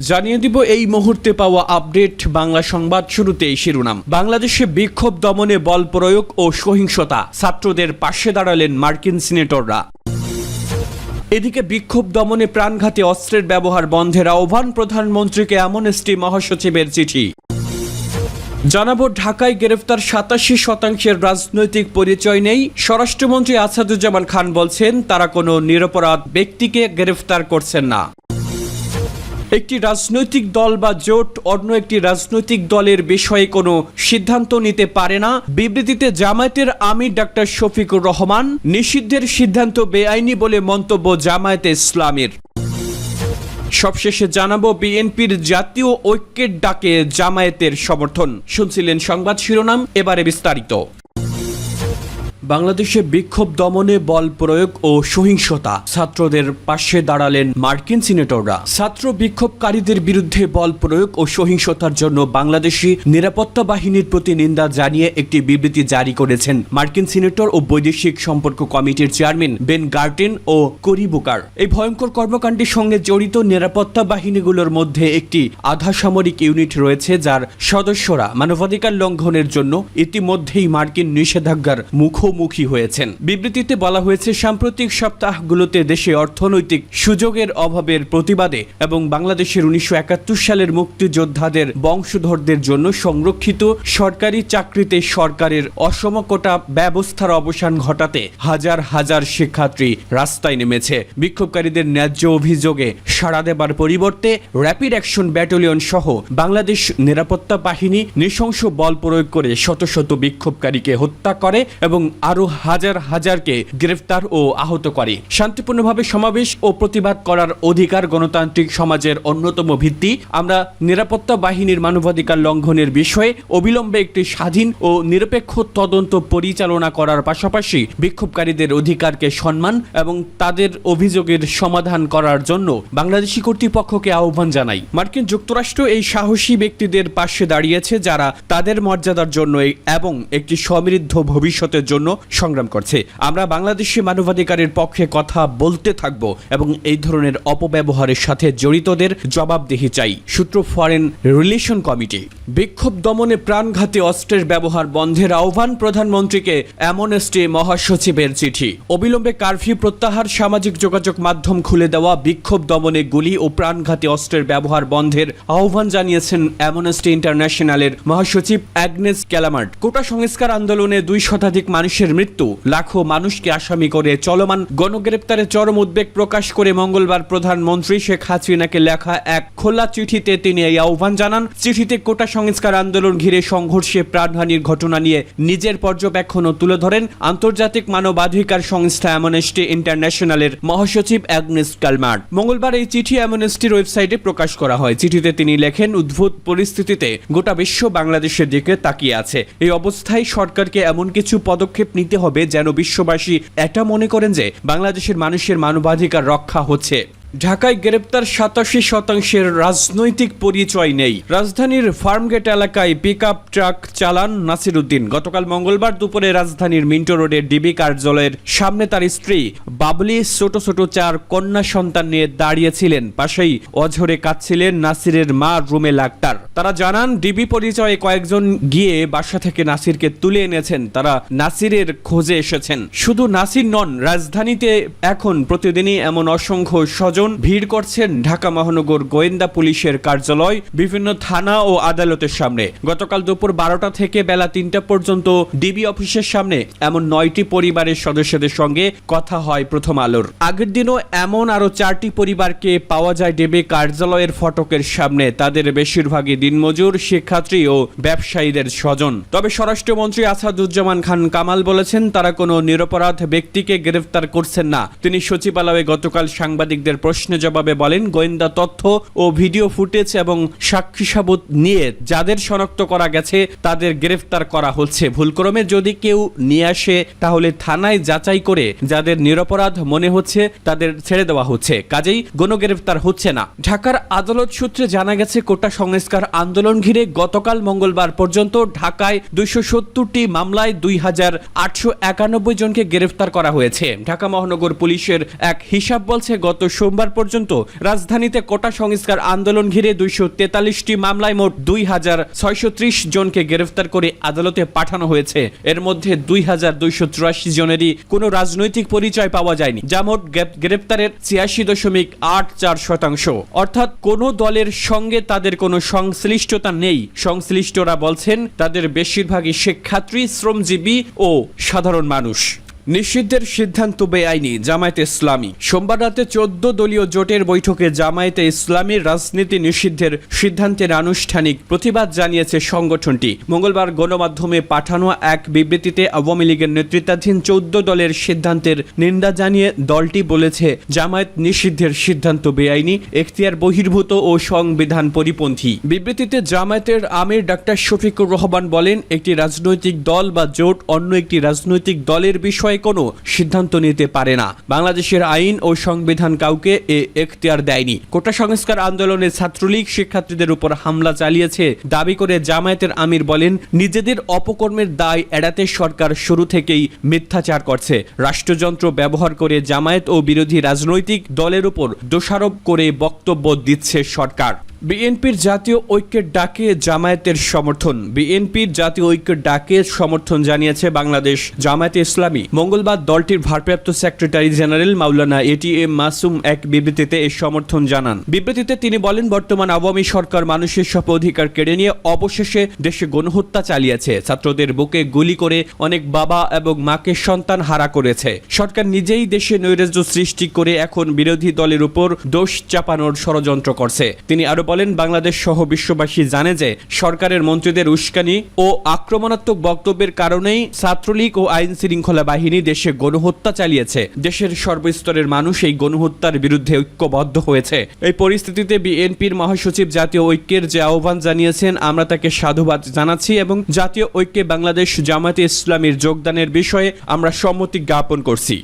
জানিয়ে দিব এই মুহূর্তে পাওয়া আপডেট বাংলা সংবাদ। শুরুতেই শিরোনাম। বাংলাদেশে বিক্ষোভ দমনে বল প্রয়োগ ও সহিংসতা, ছাত্রদের পাশে দাঁড়ালেন মার্কিন সিনেটররা। এদিকে বিক্ষোভ দমনে প্রাণঘাতী অস্ত্রের ব্যবহার বন্ধের আহ্বান, প্রধানমন্ত্রীকে অ্যামনেস্টি মহাসচিবের চিঠি। জানাবো ঢাকায় গ্রেফতার ৮৭% রাজনৈতিক পরিচয় নেই। স্বরাষ্ট্রমন্ত্রী আসাদুজ্জামান খান বলছেন তারা কোনো নিরপরাধ ব্যক্তিকে গ্রেফতার করছেন না। একটি রাজনৈতিক দল বা জোট অন্য একটি রাজনৈতিক দলের বিষয়ে কোনো সিদ্ধান্ত নিতে পারে না। বিবৃতিতে জামায়াতের আমির ডাক্তার শফিকুর রহমান। নিষিদ্ধের সিদ্ধান্ত বেআইনি বলে মন্তব্য জামায়াতে ইসলামীর। সবশেষে জানাবো বিএনপির জাতীয় ঐক্যের ডাকে জামায়াতের সমর্থন। শুনছিলেন সংবাদ শিরোনাম, এবারে বিস্তারিত। বাংলাদেশে বিক্ষোভ দমনে বল প্রয়োগ ও সহিংসতা, ছাত্রদের পাশে দাঁড়ালেন মার্কিন সিনেটররা। ছাত্র বিক্ষোভকারীদের বিরুদ্ধে বল প্রয়োগ ও সহিংসতার জন্য বাংলাদেশি নিরাপত্তা বাহিনীর প্রতি নিন্দা জানিয়ে একটি বিবৃতি জারি করেছেন মার্কিন সিনেটর ও বৈদেশিক সম্পর্ক কমিটির চেয়ারম্যান বেন গার্টেন ও কোরি বুকার। এই ভয়ঙ্কর কর্মকাণ্ডের সঙ্গে জড়িত নিরাপত্তা বাহিনীগুলোর মধ্যে একটি আধা সামরিক ইউনিট রয়েছে, যার সদস্যরা মানবাধিকার লঙ্ঘনের জন্য ইতিমধ্যেই মার্কিন নিষেধাজ্ঞার মুখোমুখি হয়েছেন। বিবৃতিতে বলা হয়েছে, সাম্প্রতিক সপ্তাহগুলোতে দেশে অর্থনৈতিক সুযোগের অভাবের প্রতিবাদে এবং বাংলাদেশের 1971 সালের মুক্তিযোদ্ধাদের বংশধরদের জন্য সংরক্ষিত সরকারি চাকরিতে সরকারের অসমকোটা ব্যবস্থার অবসান ঘটাতে হাজার হাজার শিক্ষার্থী রাস্তায় নেমেছে। বিক্ষোভকারীদের ন্যায্য অভিযোগে সাড়া দেবার পরিবর্তে র্যাপিড অ্যাকশন ব্যাটালিয়ন সহ বাংলাদেশ নিরাপত্তা বাহিনী নৃশংস বল প্রয়োগ করে শত শত বিক্ষোভকারীকে হত্যা করে এবং আরো হাজার হাজারকে গ্রেফতার ও আহত করে। শান্তিপূর্ণভাবে সমাবেশ ও প্রতিবাদ করার অধিকার গণতান্ত্রিক সমাজের অন্যতম ভিত্তি। আমরা নিরাপত্তা বাহিনীর মানবাধিকার লঙ্ঘনের বিষয়ে অবিলম্বে একটি স্বাধীন ও নিরপেক্ষ তদন্ত পরিচালনা করার পাশাপাশি বিক্ষোভকারীদের অধিকারকে সম্মান এবং তাদের অভিযোগের সমাধান করার জন্য বাংলাদেশি কর্তৃপক্ষকে আহ্বান জানাই। মার্কিন যুক্তরাষ্ট্র এই সাহসী ব্যক্তিদের পাশে দাঁড়িয়েছে যারা তাদের মর্যাদার জন্য এবং একটি সমৃদ্ধ ভবিষ্যতের জন্য সংগ্রাম করছে। আমরা বাংলাদেশি মানবাধিকারের পক্ষে কথা বলতে থাকব এবং এই ধরনের অপব্যবহারের সাথে জড়িতদের জবাবদিহি চাই। সূত্র ফরেন রিলেশন কমিটি। বিক্ষোভ দমনে প্রাণঘাতী অস্ত্রের ব্যবহার বন্ধের আহ্বান, প্রধানমন্ত্রীকে অ্যামনেস্টি মহাসচিবের চিঠি। অবিলম্বে কারফিউ প্রত্যাহার, সামাজিক যোগাযোগ মাধ্যম খুলে দেওয়া, বিক্ষোভ দমনে গুলি ও প্রাণঘাতী অস্ত্রের ব্যবহার বন্ধের আহ্বান জানিয়েছেন অ্যামনেস্টি ইন্টারন্যাশনালের মহাসচিব অ্যাগনেস ক্যালামার্ট। কোটা সংস্কার আন্দোলনে 2 শতাধিক মানুষের মৃত্যু, লাখো মানুষকে আসামি করে চলমান গণগ্রেপ্তারে চরম উদ্বেগ প্রকাশ করে মঙ্গলবার প্রধানমন্ত্রী শেখ হাসিনাকে লেখা এক খোলা চিঠিতে তিনি এই আহ্বান জানান। চিঠিতে কোটা সংস্কার আন্দোলন ঘিরে সংঘর্ষে প্রাণহানির ঘটনা নিয়ে নিজের পর্যবেক্ষণও তুলে ধরেন আন্তর্জাতিক মানবাধিকার সংস্থা অ্যামনেস্টি ইন্টারন্যাশনালের মহাসচিব অ্যাগনেস ক্যালামার্ট। মঙ্গলবার এই চিঠি অ্যামনেস্টির ওয়েবসাইটে প্রকাশ করা হয়। চিঠিতে তিনি লেখেন, উদ্ভূত পরিস্থিতিতে গোটা বিশ্ব বাংলাদেশের দিকে তাকিয়ে আছে। এই অবস্থায় সরকারকে এমন কিছু পদক্ষেপ নিতে হবে যেন বিশ্ববাসী এটা মনে করেন যে বাংলাদেশের মানুষের মানবাধিকার রক্ষা হচ্ছে। ঢাকায় গ্রেপ্তার ৮৭% রাজনৈতিক পরিচয় নেই। রাজধানীর ফার্মগেট এলাকায় পিকআপ ট্রাক চালান নাসির উদ্দিন। গতকাল মঙ্গলবার দুপুরে রাজধানীর মিন্টো রোডের ডিবি কার্যালয়ের সামনে তার স্ত্রী বাবলি ছোট ছোট 4 কন্যা সন্তান নিয়ে দাঁড়িয়েছিলেন। পাশেই অঝরে কাঁদছিলেন নাসিরের মা রুমেল আক্তার। তারা জানান, ডিবি পরিচয়ে কয়েকজন গিয়ে বাসা থেকে নাসিরকে তুলে এনেছেন। তারা নাসিরের খোঁজে এসেছেন। শুধু নাসির নন, রাজধানীতে এখন প্রতিদিনই এমন অসংখ্য ভিড় করছেন ঢাকা মহানগর গোয়েন্দা পুলিশের কার্যালয়, বিভিন্ন থানা ও আদালতের সামনে। গতকাল দুপুর 12টা থেকে বেলা 3টা পর্যন্ত ডিবি অফিসের সামনে এমন 9টি পরিবারের সদস্যদের সঙ্গে কথা হয় প্রথম আলোর। আগের দিনও এমন আরো 4টি পরিবারকে পাওয়া যায় ডিবি কার্যালয়ের ফটকের সামনে। তাদের বেশিরভাগই দিনমজুর, শিক্ষার্থী ও ব্যবসায়ীদের স্বজন। তবে স্বরাষ্ট্রমন্ত্রী আসাদুজ্জামান খান কামাল বলেছেন তারা কোনো নিরপরাধ ব্যক্তিকে গ্রেফতার করছেন না। তিনি সচিবালয়ে গতকাল সাংবাদিকদের প্রশ্নে জবাবে বলেন, গোয়েন্দা তথ্য ও ভিডিও ফুটেজ এবং সাক্ষী সাবুত নিয়ে যাদের শনাক্ত করা গেছে তাদের গ্রেফতার করা হচ্ছে। ভুলক্রমে যদি কেউ নিয়ে আসে তাহলে থানায় যাচাই করে যাদের নিরপরাধ মনে হচ্ছে তাদের ছেড়ে দেওয়া হচ্ছে, কাজেই গণগ্রেফতার হচ্ছে না। ঢাকার আদালত সূত্রে জানা গেছে, কোটা সংস্কার আন্দোলন ঘিরে গতকাল মঙ্গলবার পর্যন্ত ঢাকায় 270টি মামলায় 2891 জনকে গ্রেফতার করা হয়েছে। ঢাকা মহানগর পুলিশের এক হিসাব বলছে, গত সোমবার সোমবার পর্যন্ত রাজধানীতে কোটা সংস্কার আন্দোলন ঘিরে 243টি মামলায় মোট 2630 জনকে গ্রেফতার করে আদালতে পাঠানো হয়েছে। এর মধ্যে 2284 জনেরই কোনো রাজনৈতিক পরিচয় পাওয়া যায়নি, যা মোট গ্রেফতারের 86.84%। অর্থাৎ কোনো দলের সঙ্গে তাদের কোনো সংশ্লিষ্টতা নেই। সংশ্লিষ্টরা বলছেন তাদের বেশিরভাগই শিক্ষার্থী, শ্রমজীবী ও সাধারণ মানুষ। নিষিদ্ধের সিদ্ধান্ত বেআইনি, জামায়াতে ইসলামী। সোমবার রাতে 14 দলীয় জোটের বৈঠকে জামায়াতে ইসলামীর রাজনীতি নিষিদ্ধের সিদ্ধান্তের আনুষ্ঠানিক প্রতিবাদ জানিয়েছে সংগঠনটি। মঙ্গলবার গণমাধ্যমে পাঠানো এক বিবৃতিতে আওয়ামী লীগের নেতৃত্বাধীন 14 দলের সিদ্ধান্তের নিন্দা জানিয়ে দলটি বলেছে, জামায়াত নিষিদ্ধের সিদ্ধান্ত বেআইনি, এখতিয়ার বহির্ভূত ও সংবিধান পরিপন্থী। বিবৃতিতে জামায়াতের আমির ডাক্তার শফিকুর রহমান বলেন, একটি রাজনৈতিক দল বা জোট অন্য একটি রাজনৈতিক দলের বিষয়ে কোনো সিদ্ধান্ত নিতে পারে না। বাংলাদেশের আইন ও সংবিধান কাউকে এ এখতিয়ার দেয়নি। কোটা সংস্কার আন্দোলনে ছাত্রলীগ শিক্ষার্থীদের উপর হামলা চালিয়েছে দাবি করে জামায়াতের আমির বলেন, নিজেদের অপকর্মের দায় এড়াতে সরকার শুরু থেকেই মিথ্যাচার করছে। রাষ্ট্রযন্ত্র ব্যবহার করে জামায়াত ও বিরোধী রাজনৈতিক দলের উপর দোষারোপ করে বক্তব্য দিচ্ছে সরকার। বিএনপির জাতীয় ঐক্যের ডাকে জামায়াতের সমর্থন। বিএনপির জাতীয় ঐক্যের ডাকে সমর্থন জানিয়েছে বাংলাদেশ জামায়াতে ইসলামী। মঙ্গলবার দলটির ভারপ্রাপ্ত সেক্রেটারি জেনারেল মাওলানা এটিএম মাসুম এক বিবৃতিতে এই সমর্থন জানান। বিবৃতিতে তিনি বলেন, বর্তমান আওয়ামী সরকার মানুষের সব অধিকার কেড়ে নিয়ে অবশেষে দেশে গণহত্যা চালিয়েছে। ছাত্রদের বুকে গুলি করে অনেক বাবা এবং মাকে সন্তান হারা করেছে। সরকার নিজেই দেশে নৈরাজ্য সৃষ্টি করে এখন বিরোধী দলের উপর দোষ চাপানোর ষড়যন্ত্র করছে। তিনি আরো বলেন, বাংলাদেশ সহ বিশ্ববাসী জানে যে সরকারের মন্ত্রীদের উস্কানি ও আক্রমণাত্মক বক্তব্যের কারণেই ছাত্রলীগ ও আইন শৃঙ্খলা বাহিনী দেশে গণহত্যা চালিয়েছে। দেশের সর্বস্তরের মানুষ এই গণহত্যার বিরুদ্ধে ঐক্যবদ্ধ হয়েছে। এই পরিস্থিতিতে বিএনপির মহাসচিব জাতীয় ঐক্যের যে আহ্বান জানিয়েছেন, আমরা তাকে সাধুবাদ জানাচ্ছি এবং জাতীয় ঐক্যে বাংলাদেশ জামায়াতে ইসলামীর যোগদানের বিষয়ে আমরা সম্মতি জ্ঞাপন করছি।